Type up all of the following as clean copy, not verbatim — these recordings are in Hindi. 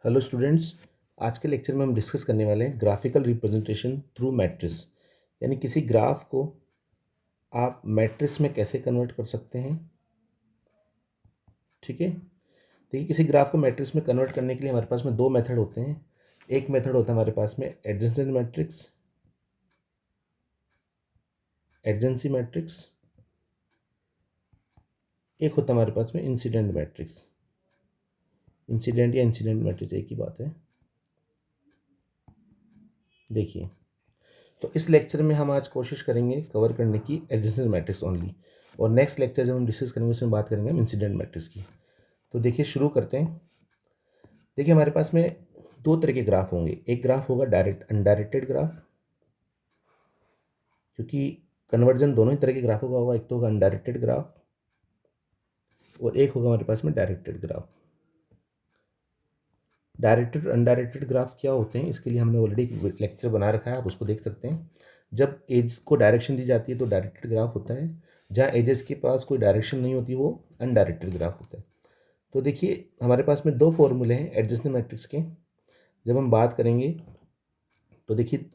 Hello students. आज के लेक्चर में हम डिस्कस करने वाले हैं ग्राफिकल रिप्रेजेंटेशन थ्रू मैट्रिक्स, यानी किसी ग्राफ को आप मैट्रिक्स में कैसे कन्वर्ट कर सकते हैं। ठीक है, देखिए किसी ग्राफ को मैट्रिक्स में कन्वर्ट करने के लिए हमारे पास में दो मेथड होते हैं। एक मेथड होता है हमारे पास में एडजेसेंट मैट्रिक्स, एडजेंसी मैट्रिक्स। एक होता है हमारे पास में इंसिडेंट मैट्रिक्स। इंसिडेंट या इंसिडेंट मैट्रिक्स एक ही बात है। देखिए, तो इस लेक्चर में हम आज कोशिश करेंगे कवर करने की एडजेसेंट मैट्रिक्स ओनली, और नेक्स्ट लेक्चर जब हम डिस्कस करेंगे उसमें बात करेंगे हम इंसिडेंट मैट्रिक्स की। तो देखिए शुरू करते हैं। देखिए हमारे पास में दो तरह के ग्राफ होंगे। एक ग्राफ होगा डायरेक्ट अनडायरेक्टेड ग्राफ, क्योंकि कन्वर्जन दोनों ही तरह के ग्राफों का होगा। एक तो होगा अनडायरेक्टेड ग्राफ और एक होगा हमारे पास में directed graph. Directed undirected graph क्या होते हैं, इसके लिए हमने ऑलरेडी लेक्चर बना रखा है, आप उसको देख सकते हैं। जब एज को डायरेक्शन दी जाती है तो डायरेक्टेड ग्राफ होता है। जहाँ एजेस के पास कोई डायरेक्शन नहीं होती वो अनडायरेक्टेड ग्राफ होता है। तो देखिए हमारे पास में दो फॉर्मूले हैं एडजेसेंट मैट्रिक्स के। जब हम बात करेंगे तो देखिए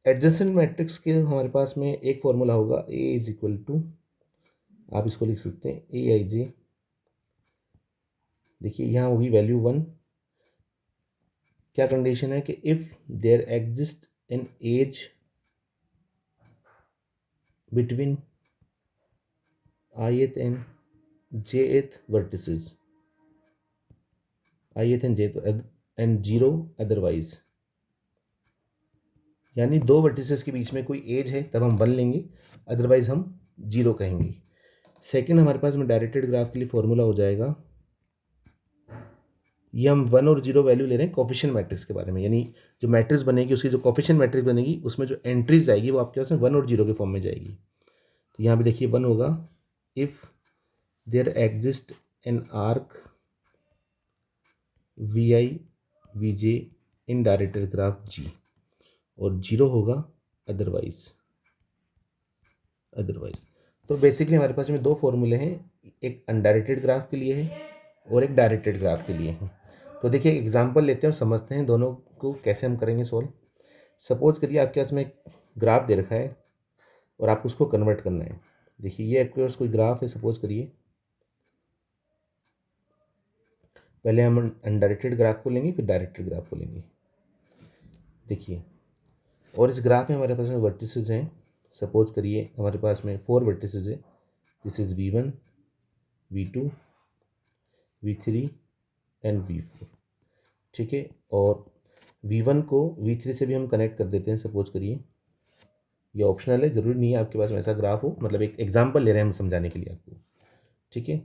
एडजेसेंट मैट्रिक्स के हमारे पास में एक फॉर्मूला होगा ए इज इक्वल टू, आप इसको लिख सकते हैं ए आई जे। देखिए यहाँ होगी वैल्यू वन। क्या कंडीशन है कि if there exist an edge between ith and jth vertices, ith and jth and zero otherwise, यानी दो वर्टिसेस के बीच में कोई एज है तब हम वन लेंगे, अदरवाइज हम जीरो कहेंगे। सेकंड हमारे पास में डायरेक्टेड ग्राफ के लिए फॉर्मूला हो जाएगा, ये हम वन और जीरो वैल्यू ले रहे हैं कोफिशिएंट मैट्रिक्स के बारे में, यानी जो मैट्रिक्स बनेगी उसकी जो कोफिशिएंट मैट्रिक्स बनेगी उसमें जो एंट्रीज जाएगी वो आपके पास में वन और जीरो के फॉर्म में जाएगी। तो यहाँ पे देखिए वन होगा if there exist an arc v i v j in directed graph G, और जीरो होगा अदरवाइज। तो बेसिकली हमारे पास में दो फॉर्मूले हैं, एक अनडायरेक्टेड ग्राफ के लिए है और एक डायरेक्टेड ग्राफ के लिए है। तो देखिए एग्जांपल लेते हैं और समझते हैं दोनों को कैसे हम करेंगे सॉल्व। सपोज करिए आपके पास में एक ग्राफ दे रखा है और आपको उसको कन्वर्ट करना है। देखिए ये आपके पास कोई ग्राफ है, सपोज करिए। पहले हम अनडायरेक्टेड ग्राफ को लेंगे फिर डायरेक्टेड ग्राफ को लेंगे। देखिए, और इस ग्राफ में हमारे पास में वर्टिसेस हैं। सपोज करिए हमारे पास में फोर वर्टिसेस है। This is V1, V2, V3 and V4। ठीक है, और V1 को V3 से भी हम कनेक्ट कर देते हैं। सपोज करिए, ये ऑप्शनल है, ज़रूरी नहीं है आपके पास में ऐसा ग्राफ हो, मतलब एक एग्जांपल ले रहे हैं हम समझाने के लिए आपको। ठीक है,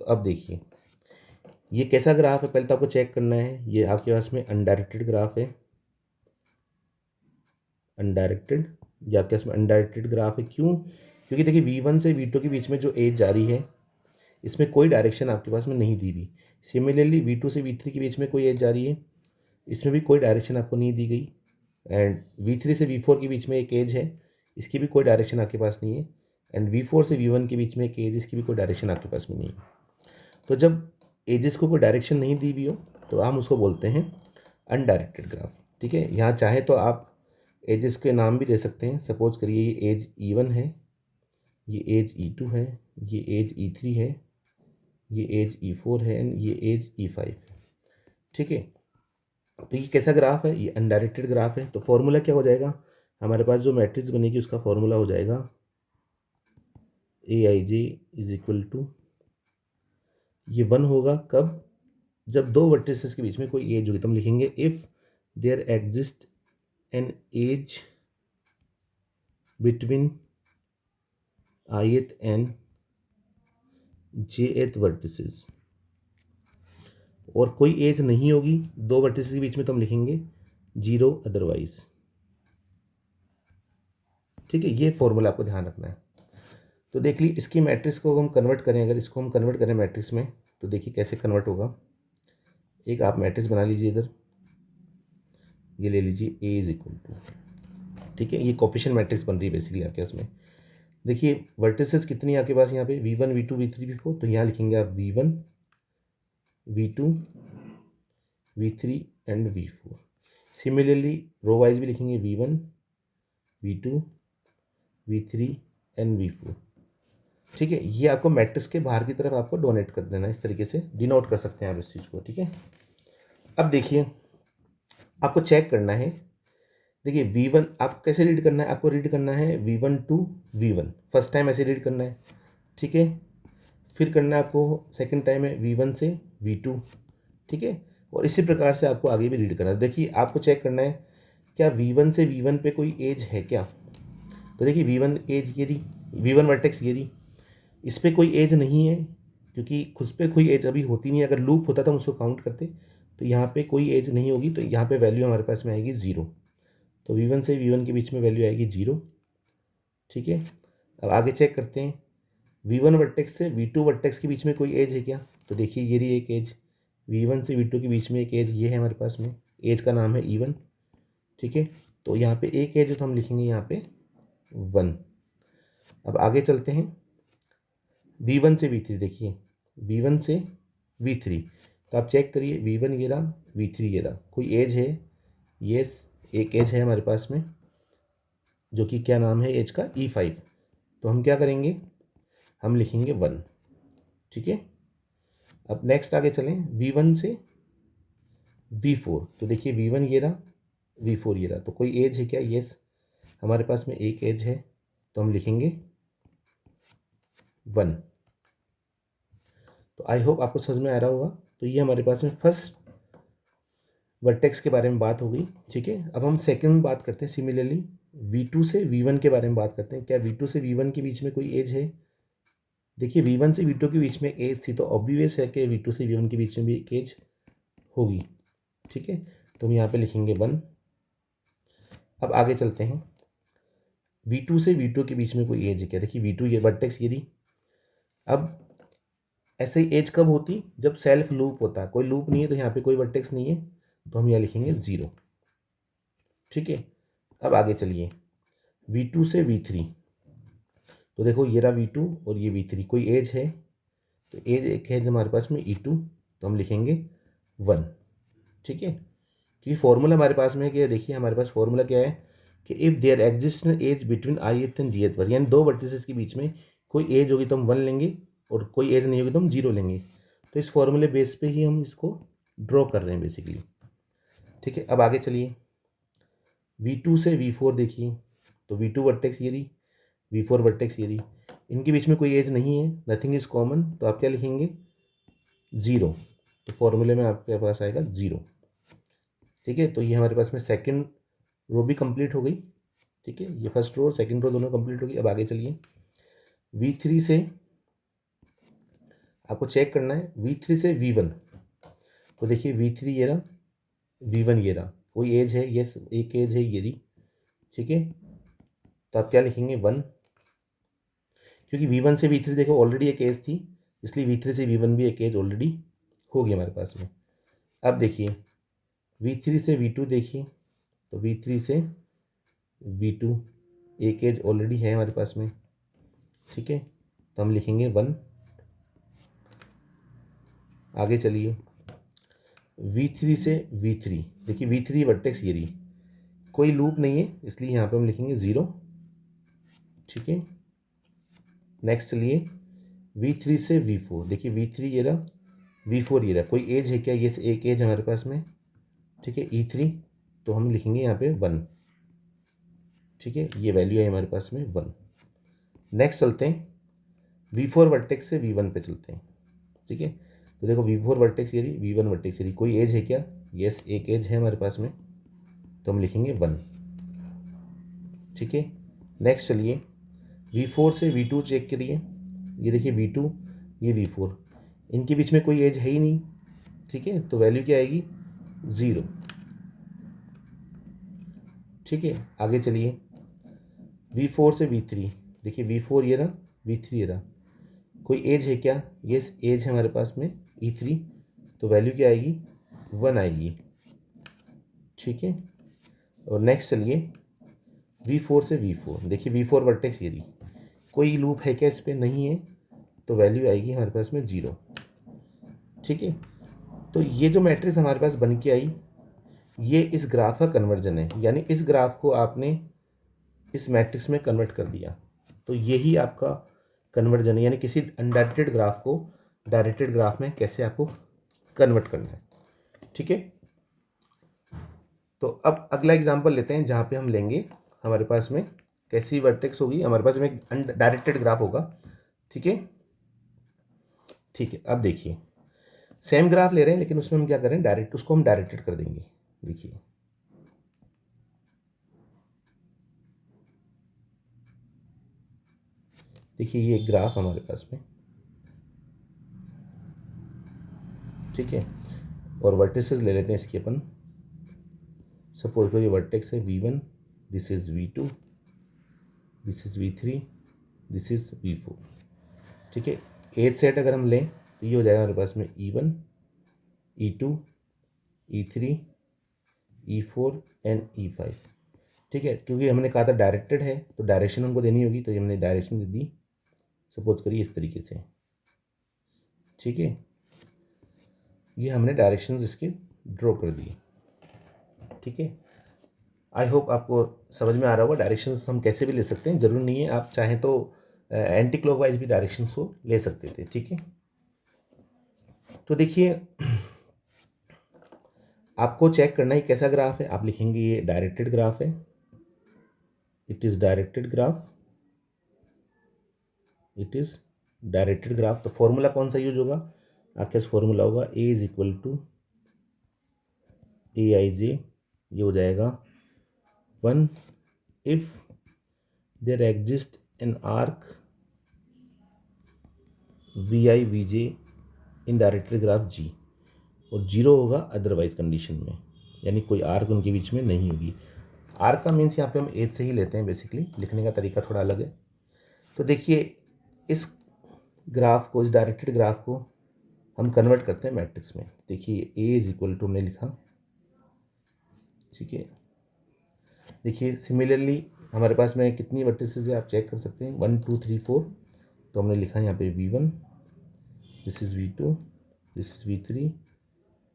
तो अब देखिए ये कैसा ग्राफ है, पहले तो आपको चेक करना है। ये आपके पास में अनडायरेक्टेड ग्राफ है। अनडायरेक्टेड, ये आपके पास में अनडायरेक्टेड ग्राफ है। क्यों? क्योंकि देखिए V1 से V2 के बीच में जो एज जारी है इसमें कोई डायरेक्शन आपके पास में नहीं दी हुई। सिमिलरली V2 से V3 के बीच में कोई एज जारी है, इसमें भी कोई डायरेक्शन आपको नहीं दी गई। एंड V3 से V4 के बीच में एक एज है, इसकी भी कोई डायरेक्शन आपके पास नहीं है। एंड V4 से V1 के बीच में एक एज, इसकी भी कोई डायरेक्शन आपके पास में नहीं है। तो जब एजेस को कोई डायरेक्शन नहीं दी हुई हो तो हम उसको बोलते हैं अनडायरेक्टेड ग्राफ। ठीक है, यहाँ चाहे तो आप एजेस के नाम भी दे सकते हैं। सपोज करिए ये एज E1 है, ये एज E2 है, ये एज E3 है, ये एज E4 है एंड ये एज E5 है। ठीक है, तो ये कैसा ग्राफ है, ये अनडायरेक्टेड ग्राफ है। तो फॉर्मूला क्या हो जाएगा, हमारे पास जो मैट्रिक्स बनेगी उसका फॉर्मूला हो जाएगा ए i J is equal to, ये वन होगा कब, जब दो वर्टिसेस के बीच में कोई एज होगी तो हम लिखेंगे if there exist an edge between ith and jth vertices, और कोई एज नहीं होगी दो वर्टिसेस के बीच में तो हम लिखेंगे जीरो अदरवाइज। ठीक है, ये फॉर्मूला आपको ध्यान रखना है। तो देख ली इसकी मैट्रिक्स को हम कन्वर्ट करें, अगर इसको हम कन्वर्ट करें मैट्रिक्स में तो देखिए कैसे कन्वर्ट होगा। एक आप मैट्रिक्स बना लीजिए इधर, ये ले लीजिए ए इज इक्वल टू। ठीक है, ये कोफिशिएंट मैट्रिक्स बन रही है बेसिकली आपके इसमें। देखिए वर्टिसेस कितनी है आपके पास यहाँ पे, V1, V2, V3, V4। तो यहाँ लिखेंगे आप V1, V2, V3 and V4। Similarly row wise भी लिखेंगे V1, V2, V3 and V4। ठीक है, ये आपको मैट्रिक्स के बाहर की तरफ आपको डोनेट कर देना है, इस तरीके से डिनोट कर सकते हैं आप इस चीज़ को। ठीक है, अब देखिए आपको चेक करना है। देखिए V1 आप कैसे रीड करना है, आपको रीड करना है V1 to V1, first time ऐसे रीड करना है। ठीक है, फिर करना है आपको सेकंड टाइम है V1 से V2। ठीक है, और इसी प्रकार से आपको आगे भी रीड करना है। देखिए आपको चेक करना है क्या V1 से V1 पे कोई एज है क्या। तो देखिए V1 एज ये रही, V1 वर्टेक्स ये रही, इस पर कोई एज नहीं है क्योंकि खुद पे कोई एज अभी होती नहीं है। अगर लूप होता तो हम उसको काउंट करते, तो यहाँ पे कोई एज नहीं होगी, तो यहाँ पे वैल्यू हमारे पास में आएगी 0। तो V1 से V1 के बीच में वैल्यू आएगी 0। ठीक है, अब आगे चेक करते हैं V1 वर्टेक्स से V2 वर्टेक्स के बीच में कोई एज है क्या। तो देखिए ये रही एक एज, V1 से V2 के बीच में एक एज ये है हमारे पास में, एज का नाम है E1। ठीक है, तो यहाँ पे एक एज है तो हम लिखेंगे यहाँ पे 1। अब आगे चलते हैं V1 से V3। देखिए V1 से V3, तो आप चेक करिए V1 ये रहा, V3 ये रहा, कोई एज है। यस, एक एज है हमारे पास में जो कि क्या नाम है एज का, E5। तो हम क्या करेंगे, हम लिखेंगे 1। ठीक है, अब नेक्स्ट आगे चलें V1 से V4। तो देखिए V1 ये रहा, V4 ये रहा, तो कोई एज है क्या। यस, हमारे पास में एक एज है, तो हम लिखेंगे 1। तो आई होप आपको समझ में आ रहा होगा। तो ये हमारे पास में फर्स्ट वर्टेक्स के बारे में बात हो गई। ठीक है, अब हम सेकंड में बात करते हैं। सिमिलरली V2 से V1 के बारे में बात करते हैं। क्या V2 से V1 के बीच में कोई एज है। देखिए V1 से V2 के बीच में एज थी, तो ऑब्वियस है कि V2 से V1 के बीच में भी एक एज होगी। ठीक है, तो हम यहाँ पे लिखेंगे 1। अब आगे चलते हैं V2 से V2 के बीच में कोई एज है क्या। देखिए V2 ये वर्टेक्स ये रही। अब ऐसे ही एज कब होती, जब सेल्फ लूप होता है। कोई लूप नहीं है तो यहाँ पे कोई वर्टेक्स नहीं है, तो हम यहाँ लिखेंगे 0। ठीक है, अब आगे चलिए V2 से V3। तो देखो ये रहा V2 और ये V3, कोई एज है। तो एज एक है हमारे पास में E2, तो हम लिखेंगे 1। ठीक है, क्योंकि फॉर्मूला हमारे पास में क्या, देखिए हमारे पास फॉर्मूला क्या है कि if there exist an edge between ith and jth पर, यानी दो वर्टिसेस के बीच में कोई एज होगी तो हम 1 लेंगे, और कोई एज नहीं होगी तो हम 0 लेंगे। तो इस फॉर्मूले बेस पे ही हम इसको ड्रॉ कर रहे हैं बेसिकली। ठीक है, अब आगे चलिए V2 से V4। देखिए तो V2 वर्टेक्स ये रही, V4 वर्टेक्स ये रही, इनके बीच में कोई एज नहीं है, नथिंग इज कॉमन, तो आप क्या लिखेंगे 0। तो फॉर्मूले में आपके पास आएगा 0। ठीक है, तो ये हमारे पास में सेकंड रो भी कंप्लीट हो गई। ठीक है, ये फर्स्ट रो सेकंड रो दोनों कंप्लीट हो गई। अब आगे चलिए V3 से आपको चेक करना है V3 से V1। तो देखिए V3 ये रहा, V1 ये रहा, कोई एज है। यस, एक एज है ये रही। ठीक है, तो आप क्या लिखेंगे 1, क्योंकि V1 से V3 देखो ऑलरेडी एक एज थी, इसलिए V3 से V1 भी एक एज ऑलरेडी होगी हमारे पास में। अब देखिए V3 से V2। देखिए तो V3 से V2 एक एज ऑलरेडी है हमारे पास में। ठीक है, तो हम लिखेंगे 1। आगे चलिए V3 से V3। देखिए V3 वर्टेक्स ये रही, कोई लूप नहीं है, इसलिए यहाँ पे हम लिखेंगे 0। ठीक है, नेक्स्ट चलिए V3 से V4। देखिए V3 ये रहा, V4 ये रहा, कोई एज है क्या। ये एक एज हमारे पास में। ठीक है E3, तो हम लिखेंगे यहाँ पे 1। ठीक है, ये वैल्यू है हमारे पास में 1। नेक्स्ट चलते हैं V4 वर्टेक्स से V1 पे चलते हैं। ठीक है, तो देखो V4 वर्टेक्स ये रही, V1 वर्टेक्स ये रही, कोई एज है क्या। यस, एक एज है हमारे पास में, तो हम लिखेंगे 1। ठीक है, नेक्स्ट चलिए V4 से V2 चेक करिए। ये देखिए V2 ये V4, इनके बीच में कोई एज है ही नहीं। ठीक है, तो वैल्यू क्या आएगी 0। ठीक है, आगे चलिए V4 से V3। देखिए V4 ये रहा, V3 ये रहा, कोई एज है क्या। यस, एज है हमारे पास में E3, तो वैल्यू क्या आएगी 1 आएगी। ठीक है, और नेक्स्ट चलिए V4 से V4। देखिए V4 वर्टेक्स ये रही, कोई लूप है क्या इस पर, नहीं है, तो वैल्यू आएगी हमारे पास में 0। ठीक है, तो ये जो मैट्रिक्स हमारे पास बन के आई, ये इस ग्राफ का कन्वर्जन है, यानी इस ग्राफ को आपने इस मैट्रिक्स में कन्वर्ट कर दिया। तो यही आपका कन्वर्जन है, यानी किसी अनडायरेक्टेड ग्राफ को डायरेक्टेड ग्राफ में कैसे आपको कन्वर्ट करना है। ठीक है, तो अब अगला एग्जांपल लेते हैं जहाँ पे हम लेंगे, हमारे पास में कैसी वर्टेक्स होगी, हमारे पास में एक डायरेक्टेड ग्राफ होगा। ठीक है, ठीक है, अब देखिए सेम ग्राफ ले रहे हैं, लेकिन उसमें हम क्या करें, डायरेक्ट उसको हम डायरेक्टेड कर देंगे। देखिए देखिए ये एक ग्राफ हमारे पास में, ठीक है, और वर्टिसेस ले लेते हैं इसकी अपन। सपोज करो ये वर्टेक्स है V1, this is V2, this is V3, this is V4। ठीक है, एज सेट अगर हम लें तो ये हो जाएगा हमारे पास में E1, E2, E3, E4 and E5। ठीक है, क्योंकि हमने कहा था डायरेक्टेड है तो डायरेक्शन हमको देनी होगी, तो ये हमने डायरेक्शन दे दी। सपोज करिए इस तरीके से। ठीक है, ये हमने डायरेक्शंस इसके ड्रॉ कर दिए। ठीक है, आई होप आपको समझ में आ रहा होगा। डायरेक्शंस हम कैसे भी ले सकते हैं, ज़रूरी नहीं है, आप चाहें तो एंटी क्लॉकवाइज भी डायरेक्शंस को ले सकते थे। ठीक है, तो देखिए आपको चेक करना है कैसा ग्राफ है। आप लिखेंगे ये डायरेक्टेड ग्राफ है, it is directed graph, it is directed graph. तो फॉर्मूला कौन सा यूज होगा, आपके पास फॉर्मूला होगा A is equal to a i j, ये हो जाएगा 1 if there exist an arc v i v j in directed graph G, और जीरो होगा अदरवाइज कंडीशन में, यानी कोई आर्क उनके बीच में नहीं होगी। आर्क का मीन्स यहाँ पे हम एज से ही लेते हैं, बेसिकली लिखने का तरीका थोड़ा अलग है। तो देखिए इस ग्राफ को, इस डायरेक्टेड ग्राफ को हम कन्वर्ट करते हैं मैट्रिक्स में। देखिए ए इज इक्वल टू हमने लिखा, ठीक है। देखिए सिमिलरली हमारे पास में कितनी वर्टिसेस है आप चेक कर सकते हैं, 1 2 3 4। तो हमने लिखा यहाँ पे V1, this is V2, this is V3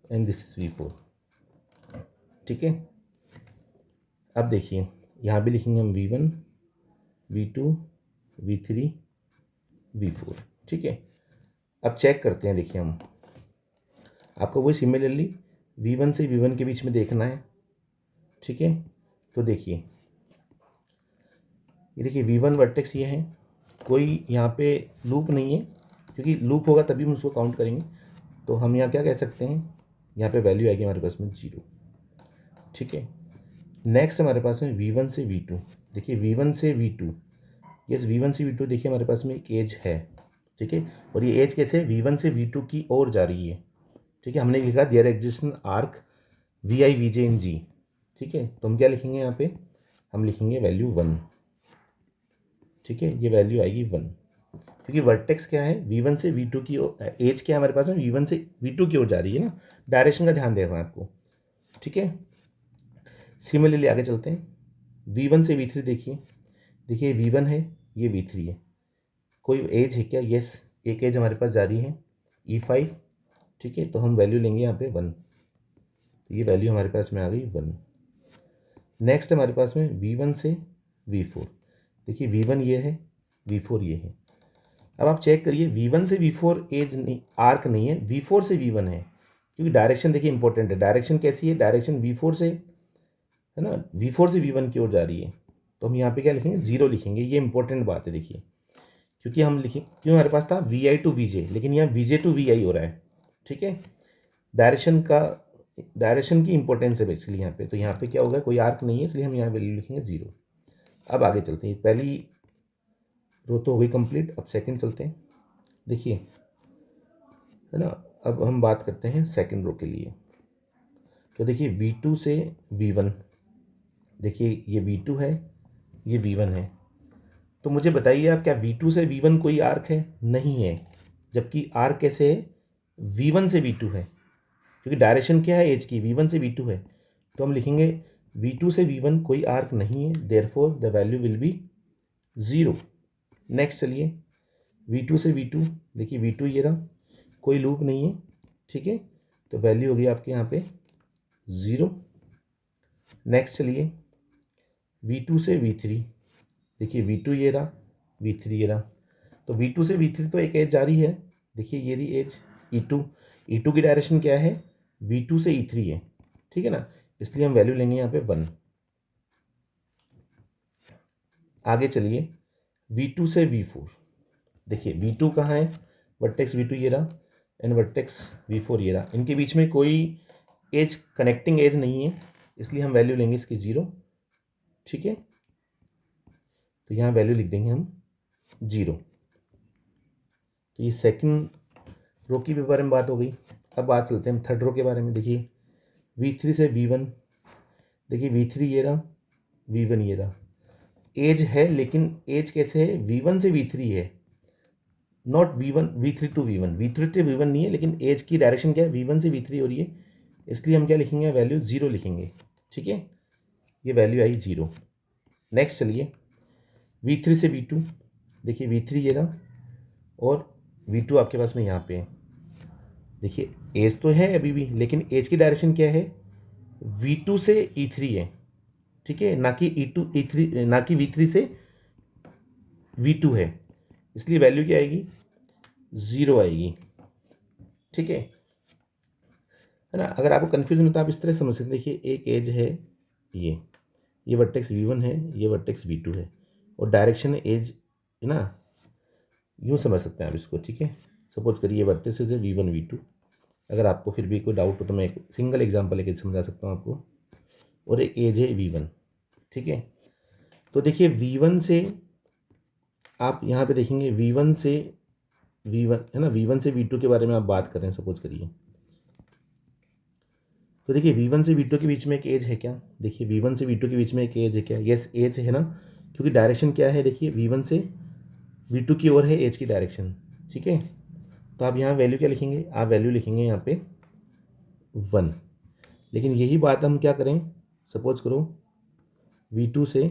and this is V4। ठीक है, अब देखिए यहाँ भी लिखेंगे हम V1, V2, V3, V4। ठीक है, अब चेक करते हैं। देखिए हम, आपको वही सिमिलरली V1 से V1 के बीच में देखना है। ठीक है, तो देखिए ये देखिए V1 वर्टेक्स ये है, कोई यहाँ पे लूप नहीं है, क्योंकि लूप होगा तभी हम उसको काउंट करेंगे। तो हम यहाँ क्या कह सकते हैं, यहाँ पे वैल्यू आएगी हमारे पास में 0। ठीक है, नेक्स्ट हमारे पास में V1 से V2। देखिए V1 से V2, यस V1 से V2 देखिए हमारे पास में एक एज है। ठीक है, और ये एज कैसे V1 से V2 की ओर जा रही है। ठीक है, हमने लिखा there existence arc v i v j in G. ठीक है, तो हम क्या लिखेंगे यहाँ पे, हम लिखेंगे वैल्यू 1। ठीक है, ये वैल्यू आएगी 1, क्योंकि वर्टेक्स क्या है V1 से V2 की ओर, एज क्या है हमारे पास में V1 से V2 की ओर जा रही है ना, डायरेक्शन का ध्यान देना है आपको। ठीक है, सिमिलरली आगे चलते हैं, V1 से V3 देखिए, देखिए V1 है, ये V3 है, कोई एज है क्या, यस एक एज हमारे पास जा रही है E5। ठीक है, तो हम वैल्यू लेंगे यहाँ पे 1, तो ये वैल्यू हमारे पास में आ गई 1। नेक्स्ट हमारे पास में V1 से V4, देखिए V1 ये है, V4 ये है। अब आप चेक करिए V1 से V4 एज नहीं, आर्क नहीं है, V4 से V1 है, क्योंकि डायरेक्शन देखिए इंपॉर्टेंट है। डायरेक्शन कैसी है, डायरेक्शन V4 से है ना, V4 से V1 की ओर जा रही है। तो हम यहाँ पे क्या लिखेंगे, 0 लिखेंगे, ये इंपॉर्टेंट बात है। देखिए क्योंकि हम लिखें, क्यों हमारे पास था VI टू VJ, लेकिन यहाँ VJ टू VI हो रहा है। ठीक है, डायरेक्शन का, डायरेक्शन की इंपॉर्टेंस है बेसिकली यहाँ पे। तो यहाँ पे क्या होगा, कोई आर्क नहीं है, इसलिए हम यहाँ वैल्यू लिखेंगे 0। अब आगे चलते हैं, पहली रो तो हो गई कंप्लीट, अब सेकंड चलते हैं। देखिए है ना, अब हम बात करते हैं सेकंड रो के लिए। तो देखिए V2 से V1, देखिए ये V2 है, ये V1 है। तो मुझे बताइए आप, क्या V2 से V1 कोई आर्क है, नहीं है, जबकि आर्क कैसे है, V1 से V2 है, क्योंकि डायरेक्शन क्या है एज की, V1 से V2 है। तो हम लिखेंगे V2 से V1 कोई आर्क नहीं है, therefore the value will be 0। Next चलिए V2 से V2, देखिए V2 ये रहा, कोई लूप नहीं है। ठीक है, तो वैल्यू होगी आपके यहाँ पे 0। नेक्स्ट चलिए V2 से V3, देखिए V2 ये रहा, V3 ये रहा। तो V2 से V3 तो एक एज जारी है, देखिए ये रही एज E2 की डायरेक्शन क्या है, V2 से E3 है, ठीक है ना, इसलिए हम वैल्यू लेंगे यहाँ पे 1। आगे चलिए V2 से V4, देखिए V2 कहाँ है, वर्टेक्स V2 ये रहा एंड वर्टेक्स V4 ये रहा, इनके बीच में कोई एज कनेक्टिंग एज नहीं है, इसलिए हम वैल्यू लेंगे इसकी 0, ठीक है। तो यहाँ वैल्यू लिख देंगे हम 0। तो ये सेकंड रो की बारे में बात हो गई। अब बात चलते हैं हम थर्ड रो के बारे में। देखिए V3 से V1, देखिए V3 ये रहा, V1 ये रहा, एज है लेकिन एज कैसे है, V1 से V3 है, नॉट V3 टू V1 नहीं है, लेकिन एज की डायरेक्शन क्या है, V1 से V3 हो रही है, इसलिए हम क्या लिखेंगे, वैल्यू 0 लिखेंगे, ठीक है। ये वैल्यू आई 0। नेक्स्ट चलिए V3 से V2, देखिए V3 ये रहा और V2 आपके पास में यहाँ पे है, देखिए एज तो है अभी भी, लेकिन एज की डायरेक्शन क्या है, V2 से E3 है, ठीक है, ना कि E3 ना कि V3 से V2 है, इसलिए वैल्यू क्या आएगी, 0 आएगी, ठीक है ना। अगर आपको कन्फ्यूजन होता है आप इस तरह समझ सकते हैं, देखिए एक एज है, ये वर्टेक्स V1 है, ये वर्टेक्स V2 है, और डायरेक्शन एज है ना, यूँ समझ सकते हैं आप इसको, ठीक है। सपोज करिए वर्टेक्स है V1 V2, अगर आपको फिर भी कोई डाउट हो तो मैं एक सिंगल एग्जांपल लेके समझा सकता हूँ आपको, और एक एज है V1, ठीक है। तो देखिए V1 से आप यहाँ पे देखेंगे, V1 से V1 है ना, V1 से V2 के बारे में आप बात कर रहे हैं सपोज करिए, तो देखिए V1 से V2 के बीच में एक एज है क्या, देखिए V1 से V2 के बीच में एक एज है क्या, यस एज है ना, क्योंकि डायरेक्शन क्या है, देखिए V1 से V2 की ओर है एज की डायरेक्शन, ठीक है। तो आप यहाँ वैल्यू क्या लिखेंगे, आप वैल्यू लिखेंगे यहाँ पे 1। लेकिन यही बात हम क्या करें, सपोज करो V2 से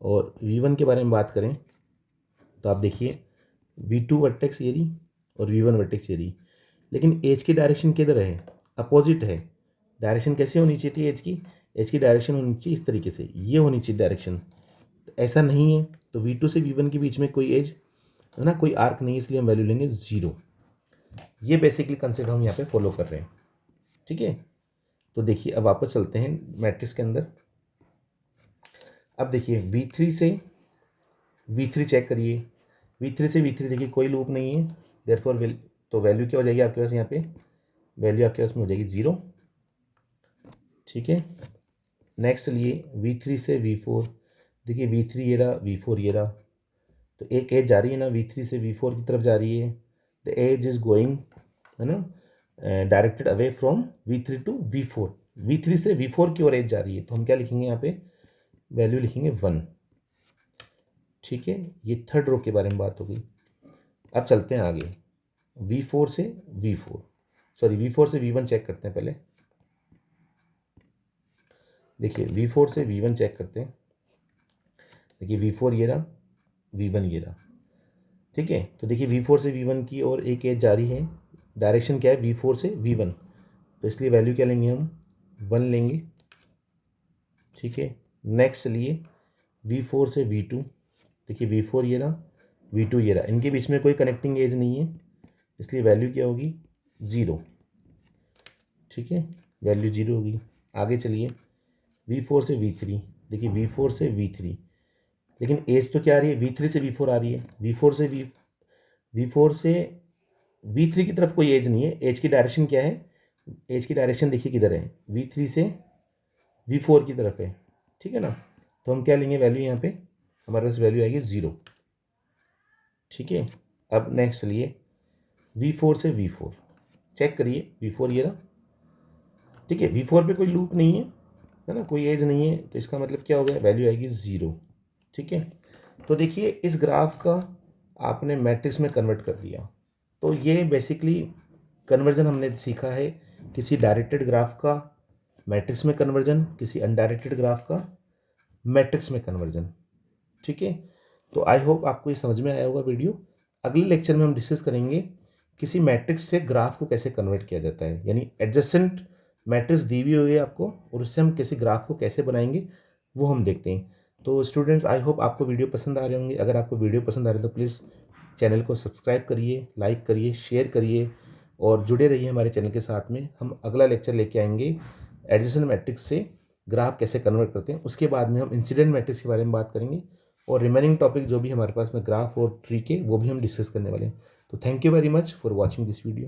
और V1 के बारे में बात करें, तो आप देखिए V2 वर्टेक्स ये रही और V1 वर्टेक्स ये रही, लेकिन एज की डायरेक्शन किधर है, अपोजिट है। डायरेक्शन कैसे होनी चाहिए थी एज की डायरेक्शन होनी चाहिए इस तरीके से, ये होनी चाहिए डायरेक्शन, तो ऐसा नहीं है, तो V2 से V1 के बीच में कोई एज है ना, कोई आर्क नहीं है, इसलिए हम वैल्यू लेंगे 0। ये बेसिकली कंसेप्ट हम यहाँ पे फॉलो कर रहे हैं, ठीक है। तो देखिए अब वापस चलते हैं मैट्रिक्स के अंदर। अब देखिए V3 से V3 चेक करिए, V3 से V3 देखिए कोई लूप नहीं है, देयरफॉर तो वैल्यू क्या हो जाएगी आपके पास, यहाँ पे वैल्यू आपके पास में हो जाएगी 0, ठीक है। नेक्स्ट लिए V3 से V4, देखिए V3 ये रहा, V4 ये रहा, तो एक एज जा रही है ना, V3 से V4 की तरफ जा रही है, द एज इज गोइंग है ना, directed away from V3 to V4, V3 से V4 की ओर एज जा रही है, तो हम क्या लिखेंगे यहाँ पे, वैल्यू लिखेंगे 1, ठीक है। ये थर्ड रो के बारे में बात हो गई। अब चलते हैं आगे V4 से V4, सॉरी V4 से V1 चेक करते हैं पहले। देखिए V4 से V1 चेक करते हैं, देखिए V4 ये रहा, V1 ये रहा, ठीक है। तो देखिए V4 से V1 की और एक एज जारी है, डायरेक्शन क्या है, V4 से V1, तो इसलिए वैल्यू क्या लेंगे हम, 1 लेंगे, ठीक है। नेक्स्ट लिए V4 से V2, देखिए V4 ये रहा, V2 ये रहा, इनके बीच में कोई कनेक्टिंग एज नहीं है, इसलिए वैल्यू क्या होगी, 0, ठीक है, वैल्यू 0 होगी। आगे चलिए V4 से V3, देखिए V4 से V3, लेकिन एज तो क्या आ रही है, V3 से V4 आ रही है, V4 से V3 की तरफ कोई एज नहीं है, एज की डायरेक्शन क्या है, एज की डायरेक्शन देखिए किधर है, V3 से V4 की तरफ है, ठीक है ना। तो हम क्या लेंगे वैल्यू, यहाँ पे हमारे पास वैल्यू आएगी 0, ठीक है। अब नेक्स्ट चलिए V4 से V4 चेक करिए, V4 ये रहा, ठीक है, V4 पे कोई लूप नहीं है ना, कोई एज नहीं है, तो इसका मतलब क्या हो गया, वैल्यू आएगी 0, ठीक है। तो देखिए इस ग्राफ का आपने मैट्रिक्स में कन्वर्ट कर दिया, तो ये बेसिकली कन्वर्जन हमने सीखा है, किसी डायरेक्टेड ग्राफ का मैट्रिक्स में कन्वर्जन, किसी अनडायरेक्टेड ग्राफ का मैट्रिक्स में कन्वर्जन, ठीक है। तो आई होप आपको ये समझ में आया होगा वीडियो। अगले लेक्चर में हम डिस्कस करेंगे किसी मैट्रिक्स से ग्राफ को कैसे कन्वर्ट किया जाता है, यानी एडजेसेंट मैट्रिक्स दी हुई है आपको और उससे हम कैसे ग्राफ को कैसे बनाएंगे वो हम देखते हैं। तो स्टूडेंट्स, आई होप आपको वीडियो पसंद आ रहे होंगे। अगर आपको वीडियो पसंद आ रहे हैं तो प्लीज़ चैनल को सब्सक्राइब करिए, लाइक करिए, शेयर करिए और जुड़े रहिए हमारे चैनल के साथ में। हम अगला लेक्चर लेके आएंगे एडजेसेंट मैट्रिक्स से ग्राफ कैसे कन्वर्ट करते हैं। उसके बाद में हम इंसिडेंट मैट्रिक्स के बारे में बात करेंगे और रिमेनिंग टॉपिक जो भी हमारे पास में ग्राफ और ट्री के, वो भी हम डिस्कस करने वाले हैं। तो thank you very much for watching this video.